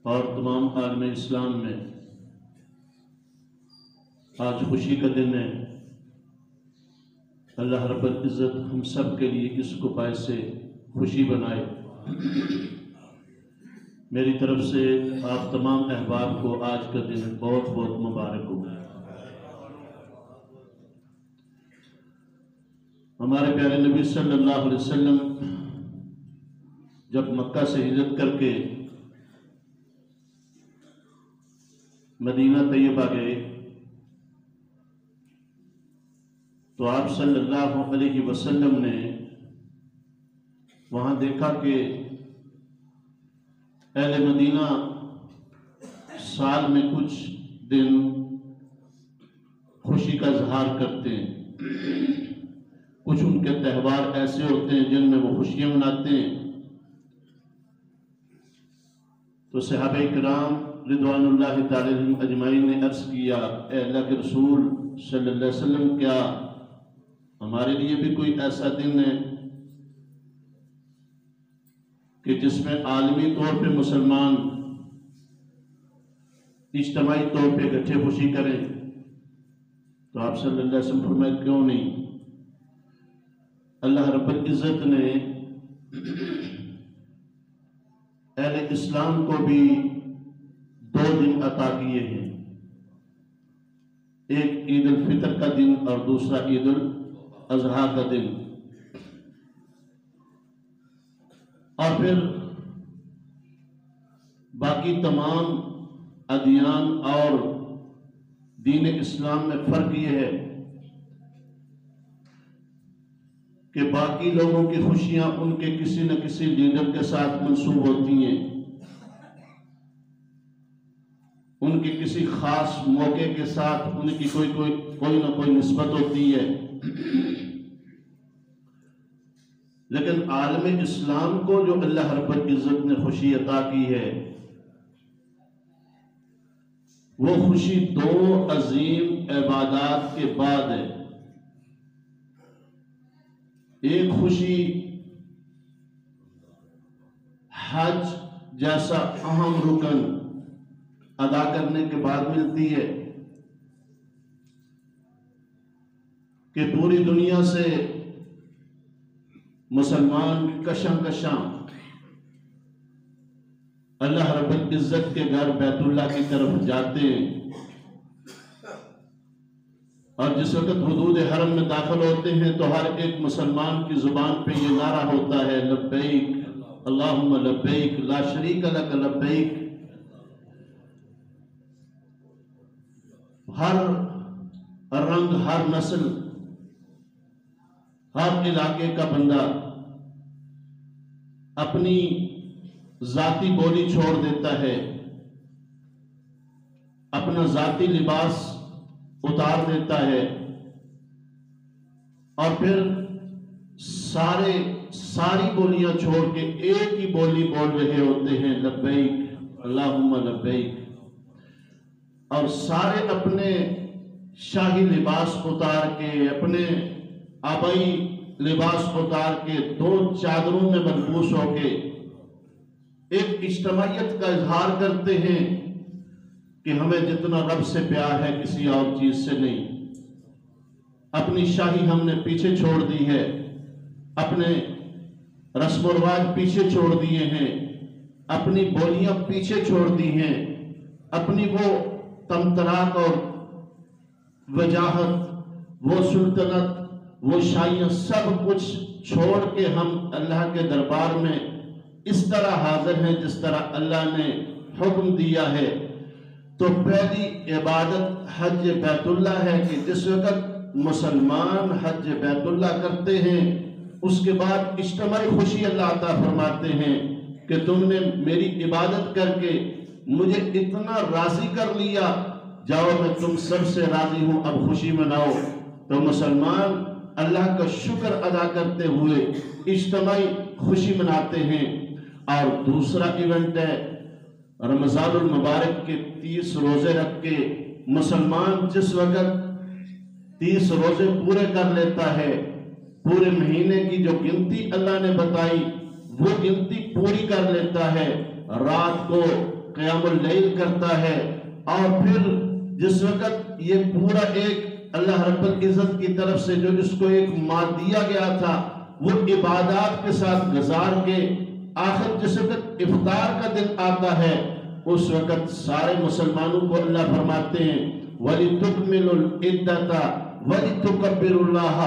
اور تمام عالم اسلام میں آج خوشی کا دن ہے۔ اللہ رب العزت ہم سب کے لیے اس کو باعث سے خوشی بنائے۔ میری طرف سے آپ تمام احباب کو آج کا دن بہت بہت مبارک ہو۔ ہمارے پیارے نبی صلی اللہ علیہ وسلم جب مکہ سے ہجرت کر کے مدینہ طیبہ گئے تو آپ صلی اللہ علیہ وسلم نے وہاں دیکھا کہ اہل مدینہ سال میں کچھ دن خوشی کا اظہار کرتے ہیں، کچھ ان کے تہوار ایسے ہوتے ہیں جن میں وہ خوشیاں مناتے ہیں۔ تو صحابہ کرام رضوان اللہ تعالی عنہم اجمعین نے عرض کیا، اے اللہ کے رسول صلی اللہ علیہ وسلم، کیا ہمارے لیے بھی کوئی ایسا دن ہے کہ جس میں عالمی طور پہ مسلمان اجتماعی طور پہ اکٹھے خوشی کریں؟ تو آپ صلی اللہ علیہ وسلم فرمائے، کیوں نہیں؟ اللہ رب العزت نے اہل اسلام کو بھی 2 دن عطا کیے ہیں، ایک عید الفطر کا دن اور دوسرا عید الاضحیٰ کا دن۔ اور پھر باقی تمام ادیان اور دین اسلام میں فرق یہ ہے کہ باقی لوگوں کی خوشیاں ان کے کسی نہ کسی لیڈر کے ساتھ منسوب ہوتی ہیں، ان کے کسی خاص موقع کے ساتھ ان کی کوئی نہ کوئی نسبت ہوتی ہے۔ لیکن عالم اسلام کو جو اللہ رب العزت نے خوشی عطا کی ہے، وہ خوشی 2 عظیم عبادات کے بعد ہے۔ ایک خوشی حج جیسا اہم رکن ادا کرنے کے بعد ملتی ہے کہ پوری دنیا سے مسلمان کشاں اللہ رب العزت کے گھر بیت اللہ کی طرف جاتے ہیں، اور جس وقت حدود حرم میں داخل ہوتے ہیں تو ہر ایک مسلمان کی زبان پہ یہ نعرہ ہوتا ہے، لبیک اللہم لبیک لا شریک لک لبیک۔ ہر رنگ، ہر نسل، ہر علاقے کا بندہ اپنی ذاتی بولی چھوڑ دیتا ہے، اپنا ذاتی لباس اتار دیتا ہے، اور پھر ساری بولیاں چھوڑ کے ایک ہی بولی بول رہے ہوتے ہیں، لبیک اللہم لبیک۔ اور سارے اپنے شاہی لباس اتار کے، اپنے آبائی لباس اتار کے، 2 چادروں میں ملبوس ہو کے ایک اجتماعیت کا اظہار کرتے ہیں کہ ہمیں جتنا رب سے پیار ہے کسی اور چیز سے نہیں۔ اپنی شاہی ہم نے پیچھے چھوڑ دی ہے، اپنے رسم و رواج پیچھے چھوڑ دیے ہیں، اپنی بولیاں پیچھے چھوڑ دی ہیں، اپنی وہ تمطراق اور وجاہت، وہ سلطنت، وہ شاہیاں، سب کچھ چھوڑ کے ہم اللہ کے دربار میں اس طرح حاضر ہیں جس طرح اللہ نے حکم دیا ہے۔ تو پہلی عبادت حج بیت اللہ ہے کہ جس وقت مسلمان حج بیت اللہ کرتے ہیں، اس کے بعد اجتماعی خوشی اللہ عطا فرماتے ہیں کہ تم نے میری عبادت کر کے مجھے اتنا راضی کر لیا، جاؤ میں تم سب سے راضی ہوں، اب خوشی مناؤ۔ تو مسلمان اللہ کا شکر ادا کرتے ہوئے اجتماعی خوشی مناتے ہیں۔ اور دوسرا ایونٹ ہے رمضان المبارک کے 30 روزے رکھ کے مسلمان جس وقت 30 روزے پورے کر لیتا ہے، پورے مہینے کی جو گنتی اللہ نے بتائی وہ گنتی پوری کر لیتا ہے، رات کو قیام اللیل کرتا ہے، اور پھر جس وقت یہ پورا ایک اللہ رب العزت کی طرف سے جو اس کو ایک مال دیا گیا تھا وہ عبادات کے ساتھ گزار کے آخر جس وقت افطار کا دن آتا ہے اس وقت سارے مسلمانوں کو اللہ فرماتے ہیں وَلِتُكْمِلُوا الْعِدَّةَ وَلِتُكَبِّرُوا اللَّهَ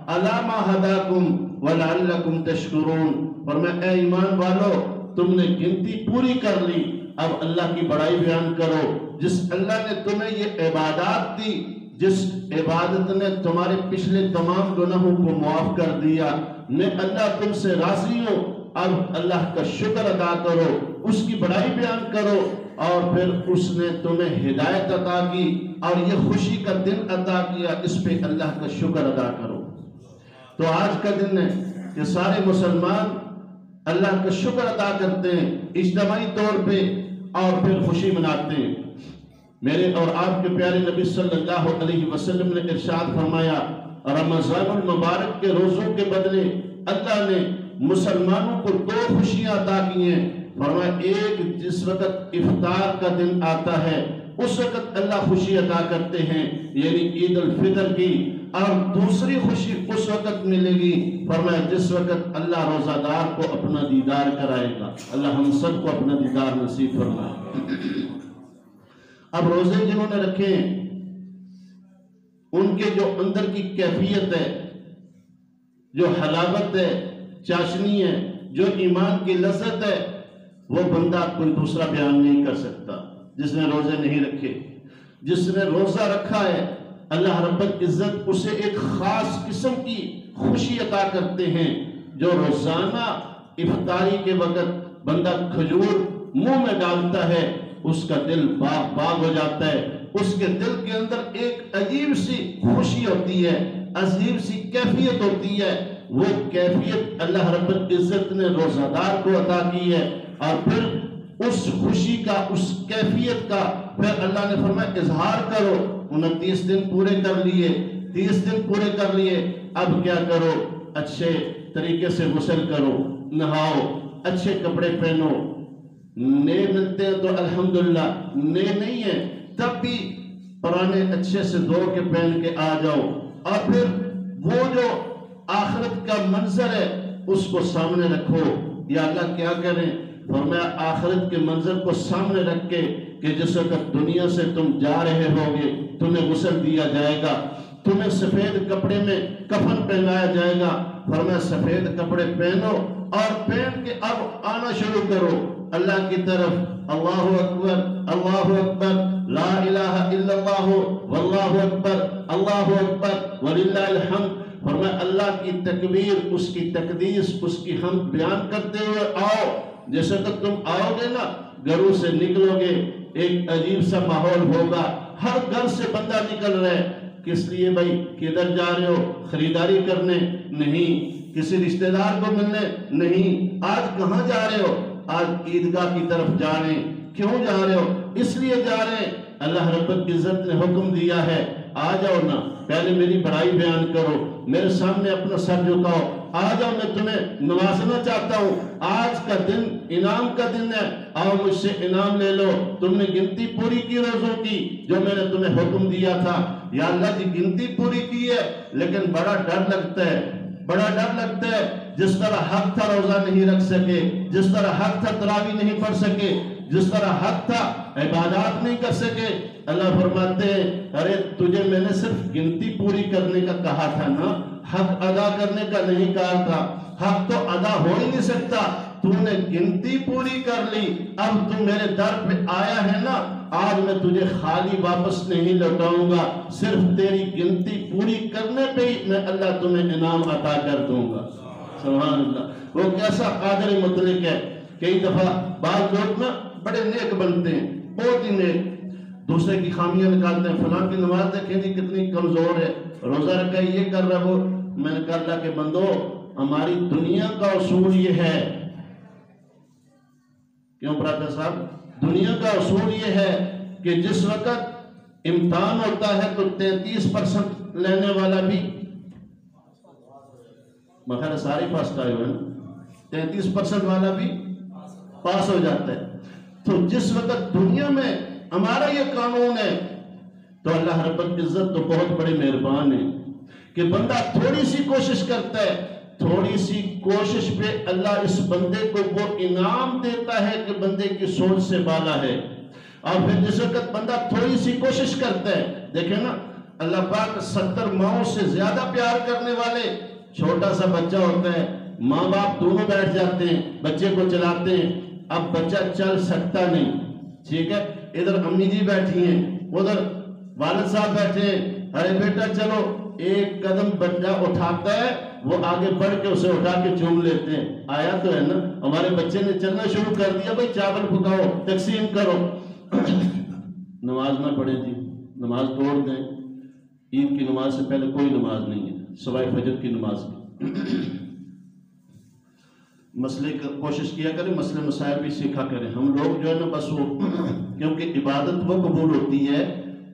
عَلَىٰ مَا هَدَاكُمْ وَلَعَلَّكُمْ تَشْكُرُونَ۔ فرمایا اے ایمان والو تم نے گنتی پوری کر لی، اب اللہ کی بڑائی بیان کرو جس اللہ نے تمہیں یہ عبادات دی، جس عبادت نے تمہارے پچھلے تمام گناہوں کو معاف کر دیا، میں اللہ تم سے راضی ہوں، اب اللہ کا شکر ادا کرو، اس کی بڑائی بیان کرو، اور پھر اس نے تمہیں ہدایت عطا کی اور یہ خوشی کا دن عطا کیا، اس پہ اللہ کا شکر ادا کرو۔ تو آج کا دن ہے کہ سارے مسلمان اللہ کا شکر ادا کرتے ہیں اجتماعی طور پہ اور پھر خوشی مناتے ہیں۔ میرے اور آپ کے پیارے نبی صلی اللہ علیہ وسلم نے ارشاد فرمایا رمضان المبارک کے روزوں کے بدلے اللہ نے مسلمانوں کو 2 خوشیاں عطا کی ہیں۔ فرمایا ایک جس وقت افطار کا دن آتا ہے اس وقت اللہ خوشی عطا کرتے ہیں یعنی عید الفطر کی، اور دوسری خوشی اس وقت ملے گی فرمایا جس وقت اللہ روزہ دار کو اپنا دیدار کرائے گا۔ اللہ ہم سب کو اپنا دیدار نصیب فرمائے۔ اب روزے جنہوں نے رکھے ہیں ان کے جو اندر کی کیفیت ہے، جو حلاوت ہے، چاشنی ہے، جو ایمان کی لذت ہے، وہ بندہ کوئی دوسرا بیان نہیں کر سکتا جس نے روزے نہیں رکھے۔ جس نے روزہ رکھا ہے اللہ رب العزت اسے ایک خاص قسم کی خوشی عطا کرتے ہیں۔ جو روزانہ افطاری کے وقت بندہ کھجور منہ میں ڈالتا ہے اس کا دل باغ باغ ہو جاتا ہے، اس کے دل کے اندر ایک عجیب سی خوشی ہوتی ہے، عجیب سی کیفیت ہوتی ہے۔ وہ کیفیت اللہ رب العزت نے روزہ دار کو عطا کی ہے، اور پھر اس خوشی کا، اس کیفیت کا پھر اللہ نے فرمایا اظہار کرو۔ 29 دن پورے کر لیے، 30 دن پورے کر لیے، اب کیا کرو؟ اچھے طریقے سے غسل کرو، نہاؤ، اچھے کپڑے پہنو۔ نئے ملتے ہیں تو الحمدللہ، نئے نہیں ہیں تب بھی پرانے اچھے سے دھو کے پہن کے آ جاؤ، اور پھر وہ جو آخرت کا منظر ہے اس کو سامنے رکھو۔ یا اللہ کیا کریں؟ فرمایا آخرت کے منظر کو سامنے رکھ کے کہ جس وقت دنیا سے تم جا رہے ہوگے تمہیں غسل دیا جائے گا، تمہیں سفید کپڑے میں کفن پہنایا جائے گا۔ فرمایا سفید کپڑے پہنو اور پہن کے اب آنا شروع کرو اللہ کی طرف۔ اللہ اکبر، اللہ اکبر، لا الہ الا اللہ، واللہ اکبر، اللہ اکبر وللہ الحمد۔ فرمایا اللہ کی تکبیر، اس کی تقدیس، اس کی حمد بیان کرتے ہوئے آؤ۔ جیسے تک تم آؤ گے نا، گھروں سے نکلو گے ایک عجیب سا ماحول ہوگا، ہر گھر سے بندہ نکل رہا ہے۔ کس لیے بھائی؟ کدھر جا رہے ہو؟ خریداری کرنے؟ نہیں۔ کسی رشتہ دار کو ملنے؟ نہیں۔ آج کہاں جا رہے ہو؟ آج عیدگاہ کی طرف جا رہے ہیں۔ کیوں جا رہے ہو؟ اس لیے جا رہے ہیں اللہ رب العزت نے حکم دیا ہے آ جاؤ نا، پہلے میری بڑائی بیان کرو، میرے سامنے اپنا سر جھکاؤ، آ جاؤ، میں تمہیں نوازنا چاہتا ہوں۔ آج کا دن انعام کا دن ہے، آؤ مجھ سے انعام لے لو۔ تم نے گنتی پوری کی روزوں کی جو میں نے تمہیں حکم دیا تھا۔ یا اللہ جی گنتی پوری کی ہے لیکن بڑا ڈر لگتا ہے، بڑا ڈر لگتا ہے۔ جس طرح حق تھا روزہ نہیں رکھ سکے، جس طرح حق تھا تراویح نہیں پڑھ سکے، جس طرح حق تھا عبادات نہیں کر سکے۔ اللہ فرماتے ہیں ارے تجھے میں نے صرف گنتی پوری کرنے کا کہا تھا نا، حق ادا کرنے کا نہیں کہا تھا۔ حق تو ادا ہو ہی نہیں سکتا، تو نے گنتی پوری کر لی، اب تو میرے در پہ آیا ہے نا، آج میں تجھے خالی واپس نہیں لوٹاؤں گا، صرف تیری گنتی پوری کرنے پہ ہی میں اللہ تمہیں انعام عطا کر دوں گا۔ سبحان اللہ، وہ کیسا قادر مطلق ہے۔ کئی دفعہ بعض لوگ نا بڑے نیک بنتے ہیں، بہت ہی نیک، دوسرے کی خامیاں نکالتے ہیں۔ فلاں کی نماز دیکھیں جی کتنی کمزور ہے، روزہ رکھا ہے یہ کر رہا وہ۔ میں نے کہا اللہ کے بندو ہماری دنیا کا اصول یہ ہے، کیوں براتا صاحب؟ دنیا کا اصول یہ ہے کہ جس وقت امتحان ہوتا ہے تو 33% لینے والا بھی، مگر سارے پاس آئے ہوئے نا، 33% والا بھی پاس ہو جاتا ہے۔ تو جس وقت دنیا میں ہمارا یہ قانون ہے تو اللہ رب العزت تو بہت بڑے مہربان ہے کہ بندہ تھوڑی سی کوشش کرتا ہے، تھوڑی سی کوشش پہ اللہ اس بندے کو وہ انعام دیتا ہے کہ بندے کی سوچ سے بالا ہے۔ اور پھر جس وقت بندہ تھوڑی سی کوشش کرتا ہے، دیکھیں نا اللہ پاک 70 ماؤں سے زیادہ پیار کرنے والے، چھوٹا سا بچہ ہوتا ہے، ماں باپ دونوں بیٹھ جاتے ہیں، بچے کو چلاتے ہیں، اب بچہ چل سکتا نہیں، ٹھیک ہے، ادھر امی جی بیٹھی ہیں، ادھر والد صاحب بیٹھے ہیں، ارے بیٹا چلو، ایک قدم بچہ اٹھاتا ہے، وہ آگے بڑھ کے اسے اٹھا کے چوم لیتے ہیں۔ آیا تو ہے نا، ہمارے بچے نے چلنا شروع کر دیا، بھائی چاول پکاؤ، تقسیم کرو، نماز نہ پڑھے جی، نماز توڑ دیں، عید کی نماز سے پہلے کوئی نماز نہیں ہے سوائے فجر کی نماز کی۔ مسئلے کا کوشش کیا کریں، مسئلے مسائل بھی سیکھا کریں۔ ہم لوگ جو ہے نا بس وہ کیونکہ عبادت وہ قبول ہوتی ہے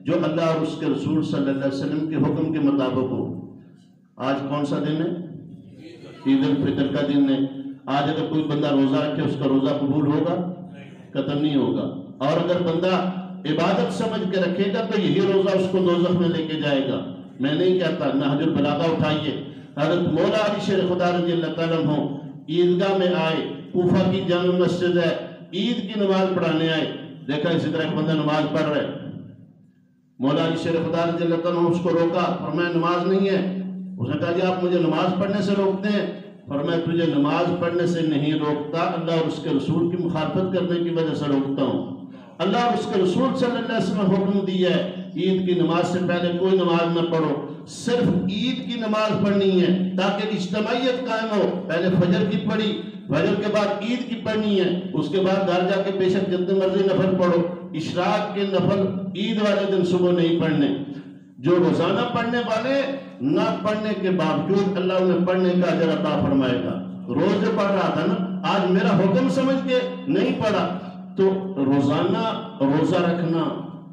جو اللہ اور اس کے رسول صلی اللہ علیہ وسلم کے حکم کے مطابق ہو۔ آج کون سا دن ہے؟ عید الفطر کا دن ہے۔ آج اگر کوئی بندہ روزہ رکھے اس کا روزہ قبول ہوگا؟ قطعاً نہیں ہوگا۔ اور اگر بندہ عبادت سمجھ کے رکھے گا تو یہی روزہ اس کو دوزخ میں لے کے جائے گا۔ میں نہیں کہتا، نہج البلاغہ اٹھائیے، حضرت مولا علی شیر خدا رضی اللہ تعالیٰ عنہ عیدگاہ میں آئے، کوفہ کی جامع مسجد ہے، عید کی نماز پڑھانے آئے، دیکھا اسی طرح ایک بندہ نماز پڑھ رہا ہے، مولا علی شیر خدا رضی اللہ تعالیٰ عنہ اس کو روکا، فرمایا نماز نہیں ہے۔ اس نے کہا جی آپ مجھے نماز پڑھنے سے روکتے ہیں؟ فرمایا تجھے نماز پڑھنے سے نہیں روکتا، اللہ اور اس کے رسول کی مخالفت کرنے کی وجہ سے روکتا ہوں۔ اللہ اور اس کے رسول صلی اللہ علیہ وسلم حکم دیا ہے عید کی نماز سے پہلے کوئی نماز نہ پڑھو، صرف عید کی نماز پڑھنی ہے تاکہ اجتماعیت قائم ہو۔ پہلے فجر کی پڑھی، فجر کے بعد عید کی پڑھنی ہے، اس کے بعد گھر جا کے بے شک جتنے مرضی نفل پڑھو، اشراق کے نفل عید والے دن صبح نہیں پڑھنے۔ جو روزانہ پڑھنے والے نہ پڑھنے کے باوجود اللہ انہیں پڑھنے کا اجر عطا فرمائے گا۔ روز جو پڑھ رہا تھا نا، آج میرا حکم سمجھ کے نہیں پڑھا تو روزانہ روزہ رکھنا،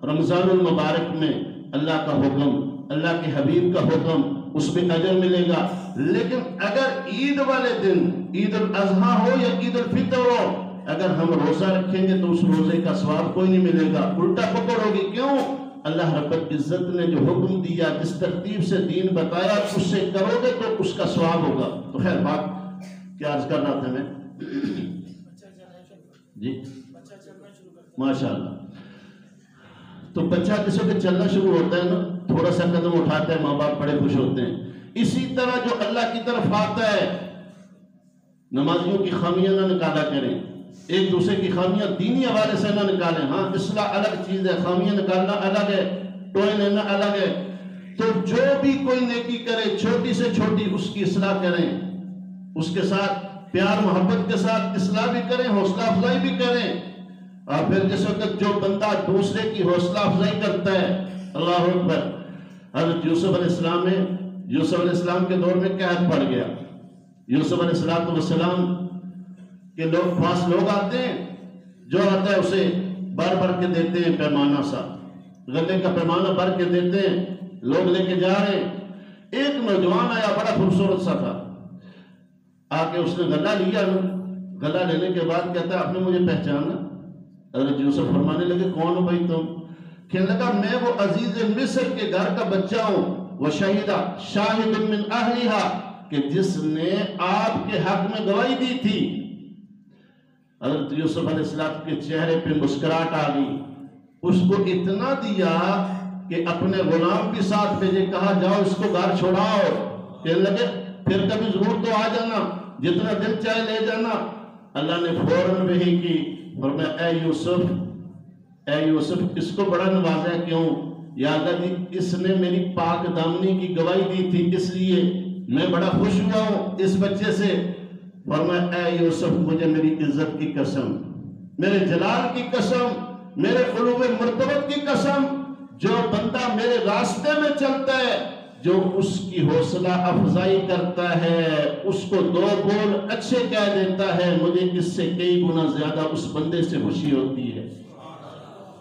رمضان المبارک میں اللہ کا حکم، اللہ کے حبیب کا حکم، اس میں اجر ملے گا۔ لیکن اگر عید والے دن، عید الاضحیٰ ہو یا عید الفطر ہو، اگر ہم روزہ رکھیں گے تو اس روزے کا ثواب کوئی نہیں ملے گا، الٹا پکڑ ہوگی۔ کیوں؟ اللہ رب العزت نے جو حکم دیا، جس ترتیب سے دین بتایا، اس سے کرو گے تو اس کا ثواب ہوگا۔ تو خیر بات کیا عرض کر رہا تھا میں؟ جی ماشاءاللہ۔ تو بچہ جس وقت چلنا شروع ہوتا ہے نا، تھوڑا سا قدم اٹھاتا ہے، ماں باپ بڑے خوش ہوتے ہیں۔ اسی طرح جو اللہ کی طرف آتا ہے، نمازیوں کی خامیاں نہ نکالا کریں، ایک دوسرے کی خامیاں دینی حوالے سے نہ نکالیں۔ ہاں اصلاح الگ چیز ہے، خامیاں نکالنا الگ ہے، ٹوئے لینا الگ ہے۔ تو جو بھی کوئی نیکی کرے، چھوٹی سے چھوٹی اس کی اصلاح کریں، اس کے ساتھ پیار محبت کے ساتھ اصلاح بھی کریں، حوصلہ افزائی بھی کریں۔ اور پھر جس وقت جو بندہ دوسرے کی حوصلہ افزائی کرتا ہے، اللہ اکبر، حضرت یوسف علیہ السلام نے، یوسف علیہ السلام کے دور میں قحط پڑ گیا۔ یوسف علیہ السلام کے پاس لوگ آتے ہیں، جو آتا ہے اسے بھر بھر کے دیتے ہیں، پیمانہ سا غلے کا پیمانہ بھر کے دیتے ہیں، لوگ لے کے جا رہے ہیں۔ ایک نوجوان آیا، بڑا خوبصورت سا تھا، آ کے اس نے غلہ لیا، غلہ لینے کے بعد کہتا ہے آپ نے مجھے پہچانا؟ حضرت یوسف فرمانے لگے کون ہو بھائی تم؟ کہنے لگا میں وہ عزیز مصر کے گھر کا بچہ ہوں، وہ شاہد من اہلہا، کہ جس نے آپ کے حق میں گواہی دی تھی۔ حضرت یوسف علیہ السلام کے چہرے پہ مسکراہٹ آ گئی، اس کو اتنا دیا کہ اپنے غلام بھی ساتھ بھیجے، کہا جاؤ اس کو گھر چھوڑاؤ۔ کہنے لگے پھر کبھی ضرور تو آ جانا، جتنا دل چاہے لے جانا۔ اللہ نے فوراً وحی کی، فرمایا اے یوسف اس کو بڑا نوازا ہے، کیوں؟ یا اللہ جی اس نے میری پاک دامنی کی گواہی دی تھی، اس لیے میں بڑا خوش ہوا ہوں اس بچے سے۔ فرمایا اے یوسف مجھے میری عزت کی قسم، میرے جلال کی قسم، میرے علو مرتبت کی قسم، جو بندہ میرے راستے میں چلتا ہے، جو اس کی حوصلہ افزائی کرتا ہے، اس کو دو بول اچھے کہہ دیتا ہے، مجھے اس سے کئی گنا زیادہ اس بندے سے خوشی ہوتی ہے۔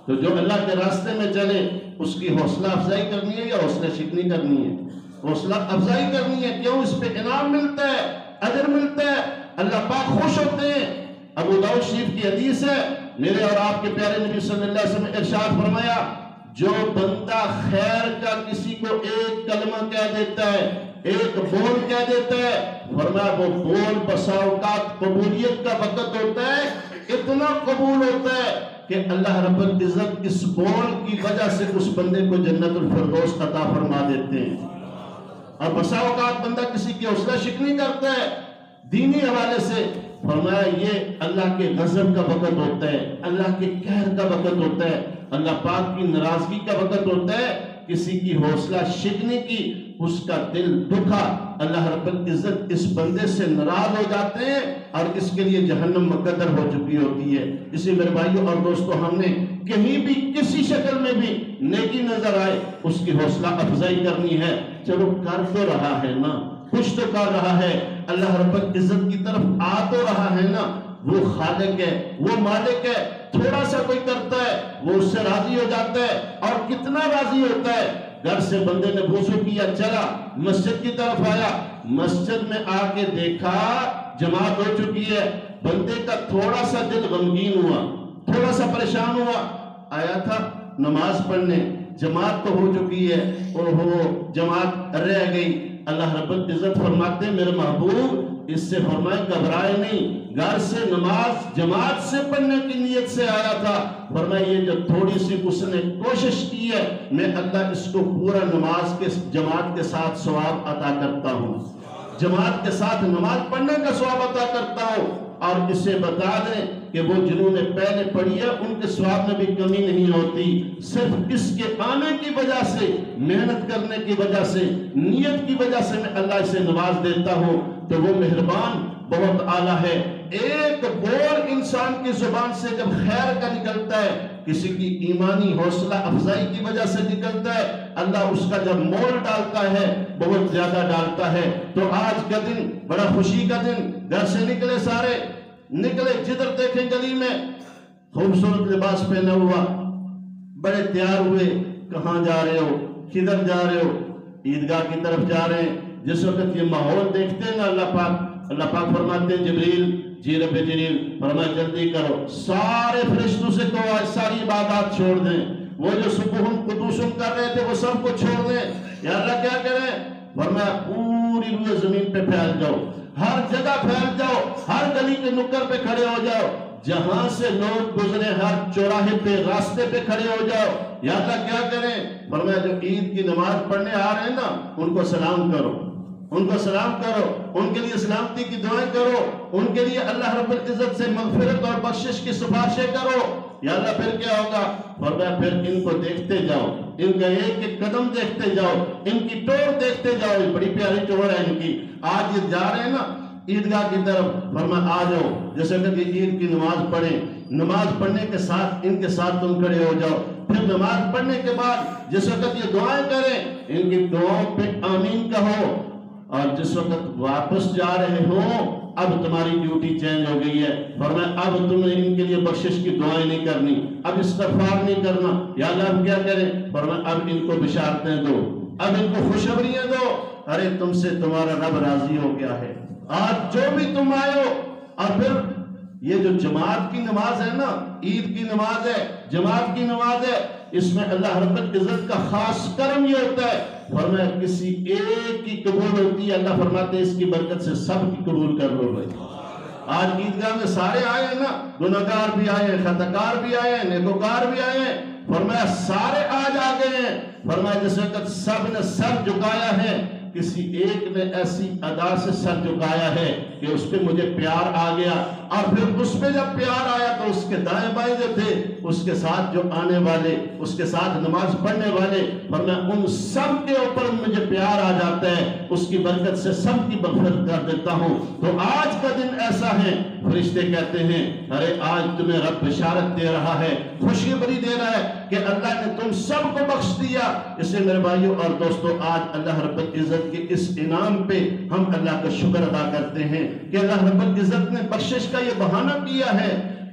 تو جو اللہ کے راستے میں چلے اس کی حوصلہ افزائی کرنی ہے یا حوصلہ شکنی کرنی ہے؟ حوصلہ افزائی کرنی ہے، کیوں؟ اس پہ انعام ملتا ہے، اجر ملتا ہے، اللہ پاک خوش ہوتے ہیں۔ ابو داؤد شریف کی حدیث ہے، میرے اور آپ کے پیارے نبی صلی اللہ علیہ وسلم نے ارشاد فرمایا، جو بندہ خیر کا کسی کو ایک کلمہ کہہ دیتا ہے، ایک بول کہہ دیتا ہے، فرمایا وہ بول بسا اوقات قبولیت کا وقت ہوتا ہے، اتنا قبول ہوتا ہے کہ اللہ رب العزت اس بول کی وجہ سے اس بندے کو جنت الفردوس عطا فرما دیتے ہیں۔ اور بسا اوقات بندہ کسی کی حوصلہ شکنی کرتا ہے دینی حوالے سے، فرمایا یہ اللہ کے غضب کا وقت ہوتا ہے، اللہ کے قہر کا وقت ہوتا ہے، اللہ پاک کی ناراضگی کا وقت ہوتا ہے، کسی کی حوصلہ شکنی کی، اس کا دل دکھا، اللہ رب العزت اس بندے سے ناراض ہو جاتے ہیں اور اس کے لیے جہنم مقدر ہو چکی ہوتی ہے۔ اسی میرے بھائیوں اور دوستو، ہم نے کہیں بھی کسی شکل میں بھی نیکی نظر آئے اس کی حوصلہ افزائی کرنی ہے۔ چلو کر تو رہا ہے نا، خوش تو کر رہا ہے، اللہ رب العزت کی طرف آ تو رہا ہے نا، وہ خالق ہے، وہ مالک ہے، تھوڑا سا کوئی کرتا ہے وہ اس سے راضی ہو جاتا ہے، اور کتنا راضی ہوتا ہے۔ گھر سے بندے نے وضو کیا، چلا مسجد کی طرف آیا، مسجد میں آ کے دیکھا جماعت ہو چکی ہے، بندے کا تھوڑا سا دل غمگین ہوا، تھوڑا سا پریشان ہوا، آیا تھا نماز پڑھنے، جماعت تو ہو چکی ہے، اوہو جماعت رہ گئی۔ اللہ رب العزت فرماتے ہیں میرے محبوب اس سے فرمائے گھبرائے نہیں، گھر سے نماز جماعت سے پڑھنے کی نیت سے آیا تھا، فرمائے یہ جو تھوڑی سی اس نے کوشش کی ہے میں اللہ اس کو پورا نماز کے جماعت کے ساتھ ثواب عطا کرتا ہوں، جماعت کے ساتھ نماز پڑھنے کا ثواب عطا کرتا ہوں۔ اور اسے بتا دیں کہ وہ جنہوں نے پہلے پڑھی ہے ان کے ثواب میں بھی کمی نہیں ہوتی، صرف اس کے آنے کی وجہ سے، محنت کرنے کی وجہ سے، نیت کی وجہ سے میں اللہ اسے نواز دیتا ہوں، تو وہ مہربان بہت اعلیٰ ہے۔ ایک بول انسان کی زبان سے جب خیر کا نکلتا ہے، کسی کی ایمانی حوصلہ افزائی کی وجہ سے نکلتا ہے، اللہ اس کا جب مول ڈالتا ہے بہت زیادہ ڈالتا ہے۔ تو آج کا دن بڑا خوشی کا دن، گھر سے نکلے سارے، نکلے جدھر دیکھیں گلی میں خوبصورت لباس پہنا ہوا، بڑے تیار ہوئے، کہاں جا رہے ہو، کدھر جا رہے ہو؟ عیدگاہ کی طرف جا رہے ہیں۔ جس وقت یہ ماحول دیکھتے ہیں نا اللہ پاک فرماتے ہیں جبریل، جی رب جلیل فرمایا جلدی کرو، سارے فرشتوں سے کہو آج ساری عبادات چھوڑ دیں، وہ جو سبحان قدوسم کر رہے تھے وہ سب کو چھوڑ دیں۔ یا اللہ کیا کریں؟ فرمایا پوری روئے زمین پہ پھیل جاؤ، ہر جگہ پھیل جاؤ، ہر گلی کے نکر پہ کھڑے ہو جاؤ، جہاں سے لوگ گزرے ہر چوراہے پہ راستے پہ کھڑے ہو جاؤ۔ یا اللہ کیا کریں؟ فرمایا جو عید کی نماز پڑھنے آ رہے ہیں نا ان کو سلام کرو، ان کو سلام کرو، ان کے لیے سلامتی کی دعائیں کرو، ان کے لیے اللہ رب العزت سے مغفرت اور بخشش کی سفارشیں کرو۔ یا اللہ پھر کیا ہوگا؟ فرمایا پھر ان کو دیکھتے جاؤ، ان کا ایک ایک قدم دیکھتے جاؤ، ان کی ٹور دیکھتے جاؤ، یہ بڑی پیاری ٹور ہے ان کی۔ آج یہ جا رہے ہیں نا عیدگاہ کی طرف، فرمایا آ جاؤ، جیسے کہ عید کی نماز پڑھیں، نماز پڑھنے کے ساتھ ان کے ساتھ تم کھڑے ہو جاؤ، پھر نماز پڑھنے کے بعد جس وقت یہ دعائیں کریں ان کی دعاؤں پہ آمین کہو، اور جس وقت واپس جا رہے ہو اب تمہاری ڈیوٹی چینج ہو گئی ہے، فرمایا اب تمہیں ان کے لیے بخشش کی دعائیں نہیں کرنی، اب استغفار نہیں کرنا۔ یا اللہ ہم کیا کریں؟ فرمایا اب ان کو بشارتیں دو، اب ان کو خوشخبریاں دو، ارے تم سے تمہارا رب راضی ہو گیا ہے، آج جو بھی تم آئے ہو۔ اور پھر یہ جو جماعت کی نماز ہے نا، عید کی نماز ہے، جماعت کی نماز ہے، اس میں اللہ رب العزت کا خاص کرم یہ ہوتا ہے، فرمایا کسی ایک کی قبول ہوتی ہے، اللہ فرماتے ہیں اس کی برکت سے سب کی قبول کر لو بھائی۔ آج عیدگاہ میں سارے آئے ہیں نا، گناہگار بھی آئے ہیں، خطاکار بھی آئے ہیں، نیکوکار بھی آئے ہیں، فرمایا سارے آج آ گئے ہیں۔ فرمایا جس وقت سب نے سر جھکایا ہے، کسی ایک نے ایسی ادا سے سر جھکایا ہے کہ اس پہ مجھے پیار آ گیا، اور پھر اس پہ جب پیار آیا تو اس کے دائیں بائیں جو تھے اس کے ساتھ جو آنے والے، اس کے ساتھ نماز پڑھنے والے، فرمایا ان سب کے اوپر مجھے پیار آ جاتا ہے، اس کی برکت سے سب کی مغفرت کر دیتا ہوں۔ تو آج کا دن ایسا ہے، فرشتے کہتے ہیں ارے آج تمہیں رب بشارت دے رہا ہے، خوشخبری دے رہا ہے کہ اللہ نے تم سب کو بخش دیا۔ اس لیے میرے بھائیوں اور دوستوں آج اللہ رب العزت کے اس انعام پہ ہم اللہ کا شکر ادا کرتے ہیں کہ اللہ رب العزت نے بخشش کا یہ بہانہ کیا ہے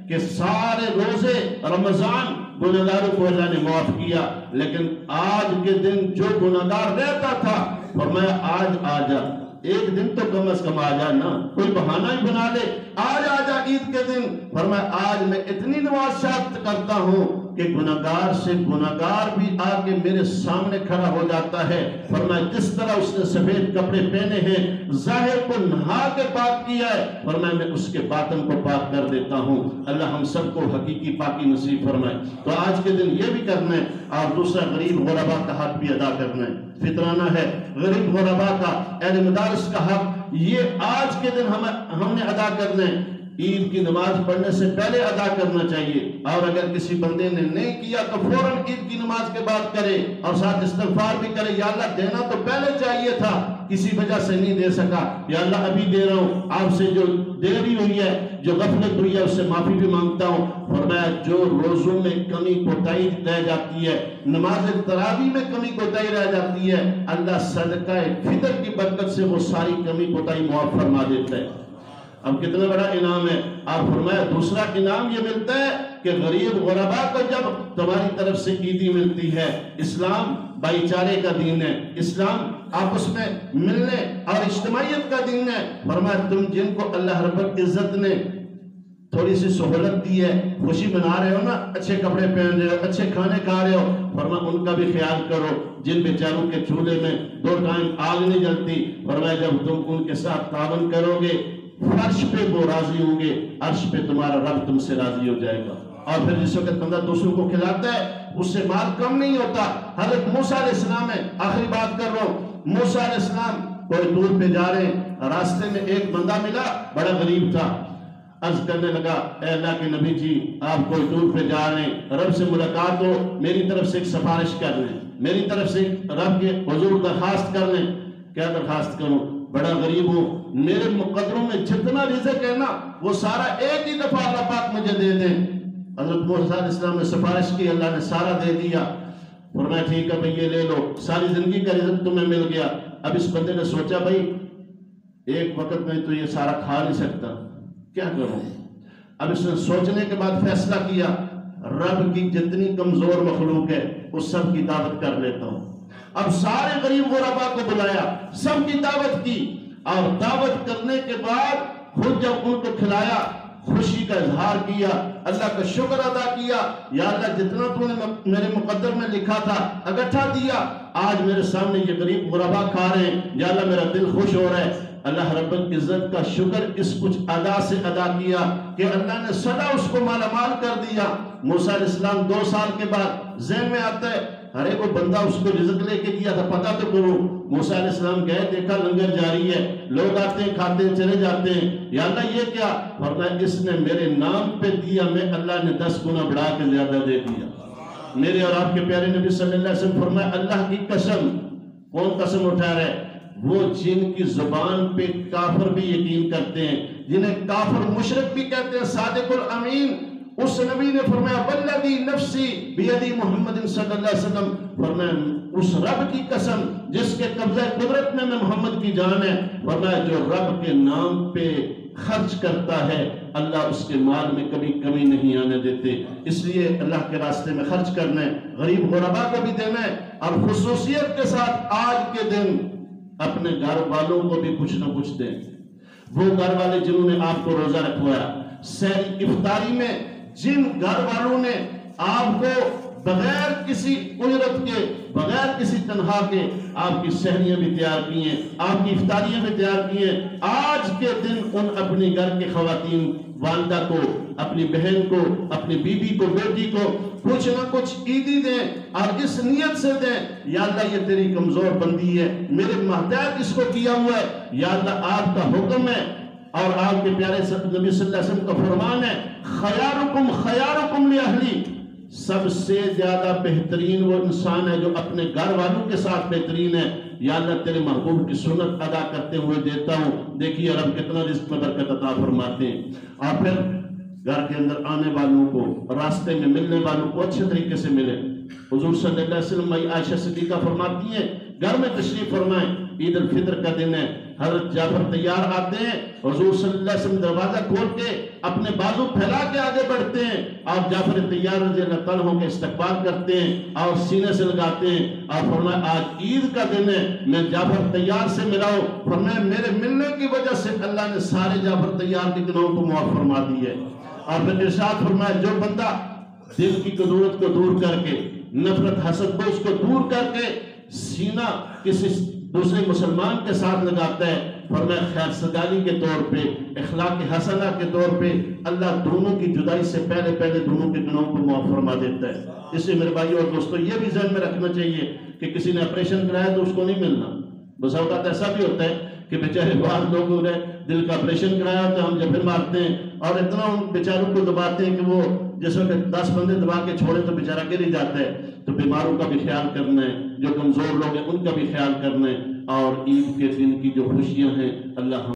کہ سارے روزے رمضان گناہگاروں کو اللہ نے معاف کیا، لیکن آج کے دن جو گناہگار رہتا تھا فرمایا آج آ جا، ایک دن تو کم از کم آ جا نا، کوئی بہانہ ہی بنا لے، آج آ جا عید کے دن۔ فرمایا آج میں اتنی نماز شاد کرتا ہوں کہ گناہگار سے گناہگار بھی آ کے میرے سامنے کھڑا ہو جاتا ہے۔ فرمایا جس طرح اس نے سفید کپڑے پہنے ہیں، ظاہر کو نہا کے پاک کیا ہے، فرمایا میں اس کے باطن کو پاک کر دیتا ہوں۔ اللہ ہم سب کو حقیقی پاکی نصیب فرمائے۔ تو آج کے دن یہ بھی کرنا ہے، اور دوسرا غریب غربا کا حق بھی ادا کرنا ہے، فطرانہ ہے غریب غربا کا، اہل مدارس کا حق یہ آج کے دن ہم نے ادا کرنا ہے۔ عید کی نماز پڑھنے سے پہلے ادا کرنا چاہیے، اور اگر کسی بندے نے نہیں کیا تو فوراً عید کی نماز کے بعد کرے، اور ساتھ استغفار بھی کرے، یا اللہ دینا تو پہلے چاہیے تھا، کسی وجہ سے نہیں دے سکا، یا اللہ ابھی دے رہا ہوں، آپ سے جو دیری ہوئی ہے، جو غفلت ہوئی ہے، اس سے معافی بھی مانگتا ہوں۔ فرمایا جو روزوں میں کمی کوتاہی رہ جاتی ہے، نماز تراویح میں کمی کوتاہی رہ جاتی ہے، اللہ صدقہ فطر کی برکت سے وہ ساری کمی کوتاہی معاف فرما دیتا ہے۔ اب کتنا بڑا انعام ہے۔ آپ فرمایا دوسرا انعام یہ ملتا ہے کہ غریب غربا کو جب تمہاری طرف سے عیدی ملتی ہے، اسلام بھائی چارے کا دین ہے، اسلام آپس میں ملنے اور اجتماعیت کا دین ہے۔ فرمایا تم جن کو اللہ رب العزت نے تھوڑی سی سہولت دی ہے، خوشی منا رہے ہو نا، اچھے کپڑے پہن رہے ہو، اچھے کھانے کھا رہے ہو، فرمایا ان کا بھی خیال کرو، جن بیچاروں کے چولہے میں 2 ٹائم آگ نہیں جلتی، فرمایا جب تم ان کے ساتھ تعاون کرو گے، فرش پہ وہ راضی ہوں گے، عرش پہ تمہارا رب تم سے راضی ہو جائے گا۔ اور پھر جس وقت بندہ دوسروں کو کھلاتا ہے اس سے مال کم نہیں ہوتا۔ حضرت موسیٰ علیہ السلام ہے، آخری بات کر رہا ہوں، موسیٰ علیہ السلام کوئی دور پہ جا رہے ہیں، راستے میں ایک بندہ ملا، بڑا غریب تھا، عرض کرنے لگا اے اللہ کے نبی جی آپ کوئی دور پہ جا رہے ہیں، رب سے ملاقات ہو، میری طرف سے ایک سفارش کر لیں، میری طرف سے رب کے حضور درخواست کر لیں۔ کیا درخواست کروں؟ بڑا غریب ہوں، میرے مقدروں میں جتنا رزق ہے نا وہ سارا ایک ہی دفعہ اللہ پاک مجھے دے دیں۔ حضرت موسیٰ علیہ السلام نے سفارش کی، اللہ نے سارا دے دیا۔ فرمایا ٹھیک ہے بھئی یہ لے لو، ساری زندگی کا رزق تمہیں مل گیا۔ اب اس بندے نے سوچا بھئی ایک وقت میں تو یہ سارا کھا نہیں سکتا، کیا کروں؟ اب اس نے سوچنے کے بعد فیصلہ کیا، رب کی جتنی کمزور مخلوق ہے اس سب کی دعوت کر لیتا ہوں۔ اب سارے غریب غربا کو بلایا، سب کی دعوت کی، اور دعوت کرنے کے بعد خود جب ان کو کھلایا، خوشی کا اظہار کیا، اللہ کا شکر ادا کیا، یا اللہ جتنا تو نے میرے مقدر میں لکھا تھا اکٹھا دیا، آج میرے سامنے یہ غریب غربا کھا رہے ہیں، یا اللہ میرا دل خوش ہو رہا ہے۔ اللہ رب العزت کا شکر اس کچھ ادا سے ادا کیا کہ اللہ نے سدا اس کو مالا مال کر دیا۔ موسیٰ علیہ السلام 2 سال کے بعد ذہن میں آتا ہے ارے وہ بندہ اس کو رزق لے کے دیا تھا، پتہ تو کرو۔ موسیٰ علیہ السلام گئے، دیکھا لنگر جاری ہے، لوگ آتے ہیں کھاتے ہیں چلے جاتے ہیں، یا اللہ یہ کیا؟ فرمایا اس نے میرے نام پہ دیا، میں اللہ نے 10 گنا بڑھا کے زیادہ دے دیا۔ میرے اور آپ کے پیارے نبی صلی اللہ علیہ وسلم فرمایا اللہ کی قسم، کون قسم اٹھا رہا ہے؟ وہ جن کی زبان پہ کافر بھی یقین کرتے ہیں، جنہیں کافر مشرک بھی کہتے ہیں، صادق الامین، اس نبی نے فرمایا والذی نفسی بیدی محمد صلی اللہ علیہ وسلم، فرمایا اس رب کی قسم جس کے قبضہ قدرت میں محمد کی جان ہے، فرمایا جو رب کے نام پہ خرچ کرتا ہے اللہ اس کے مال میں کبھی کمی نہیں آنے دیتے۔ اس لیے اللہ کے راستے میں خرچ کرنا ہے، غریب غربا کو بھی دینا ہے، اور خصوصیت کے ساتھ آج کے دن اپنے گھر والوں کو بھی کچھ نہ کچھ دیں۔ وہ گھر والے جنہوں نے آپ کو روزہ رکھوایا، سحری افطاری میں جن گھر والوں نے آپ کو بغیر کسی اجرت کے، بغیر کسی تنخواہ کے آپ کی سحریاں بھی تیار کی ہیں، آپ کی افطاریاں بھی تیار کی ہیں، آج کے دن ان اپنی گھر کے خواتین، والدہ کو، اپنی بہن کو، اپنی بیوی کو، بیٹی کو کچھ نہ کچھ عیدی دیں، اور اس نیت سے دیں یا اللہ یہ تیری کمزور بندی ہے، میرے محتاج اس کو کیا ہوا ہے، یا اللہ آپ کا حکم ہے اور آپ کے پیارے نبی صلی اللہ علیہ وسلم کا فرمان ہے خیارکم خیارکم لأہلی، سب سے زیادہ بہترین وہ انسان ہے جو اپنے گھر والوں کے ساتھ بہترین ہے، یا اللہ تیرے محبوب کی سنت ادا کرتے ہوئے دیتا ہوں۔ دیکھیے رب کتنا رزق میں برکت عطا فرماتے ہیں۔ اور پھر گھر کے اندر آنے والوں کو، راستے میں ملنے والوں کو اچھے طریقے سے ملے۔ حضور صلی اللہ علیہ وسلم عائشہ صدیقہ فرماتی ہیں گھر میں تشریف فرمائیں، عید الفطر کا دن ہے، حضرت جعفر تیار آتے ہیں، حضور صلی اللہ علیہ وسلم دروازہ کھول کے اپنے بازو پھیلا کے آگے بڑھتے ہیں اور جعفر تیار رضی اللہ تعالیٰ کے استقبال کرتے ہیں اور سینے سے لگاتے ہیں اور فرمایا آج عید کا دن ہے، میں جعفر تیار سے ملا ہوں۔ فرمایا میرے ملنے کی وجہ سے اللہ نے سارے جعفر تیار کے گناہوں کو معاف فرما دی ہے۔ اور پھر ارشاد فرمایا جو بندہ دل کی کدورت کو دور کر کے، نفرت حسد بغض کو دور کر کے سینہ کسی دوسرے مسلمان کے ساتھ لگاتا ہے، فرمایا خیر سگالی کے طور پہ، اخلاق حسنہ کے طور پہ اللہ دونوں کی جدائی سے پہلے دونوں کے گناہوں کو معاف فرما دیتا ہے۔ اس لیے میرے بھائیو اور دوستو یہ بھی ذہن میں رکھنا چاہیے کہ کسی نے آپریشن کرایا تو اس کو نہیں ملنا۔ بس اوقات ایسا بھی ہوتا ہے کہ بیچارے بعض لوگوں نے دل کا آپریشن کرایا تو ہم جبر مارتے ہیں اور اتنا ان بیچاروں کو دباتے ہیں کہ وہ جس وقت 10 بندے دبا کے چھوڑے تو بیچارہ گر ہی جاتا ہے۔ تو بیماروں کا بھی خیال کرنا ہے، جو کمزور لوگ ہیں ان کا بھی خیال کرنا ہے، اور عید کے دن کی جو خوشیاں ہیں اللہ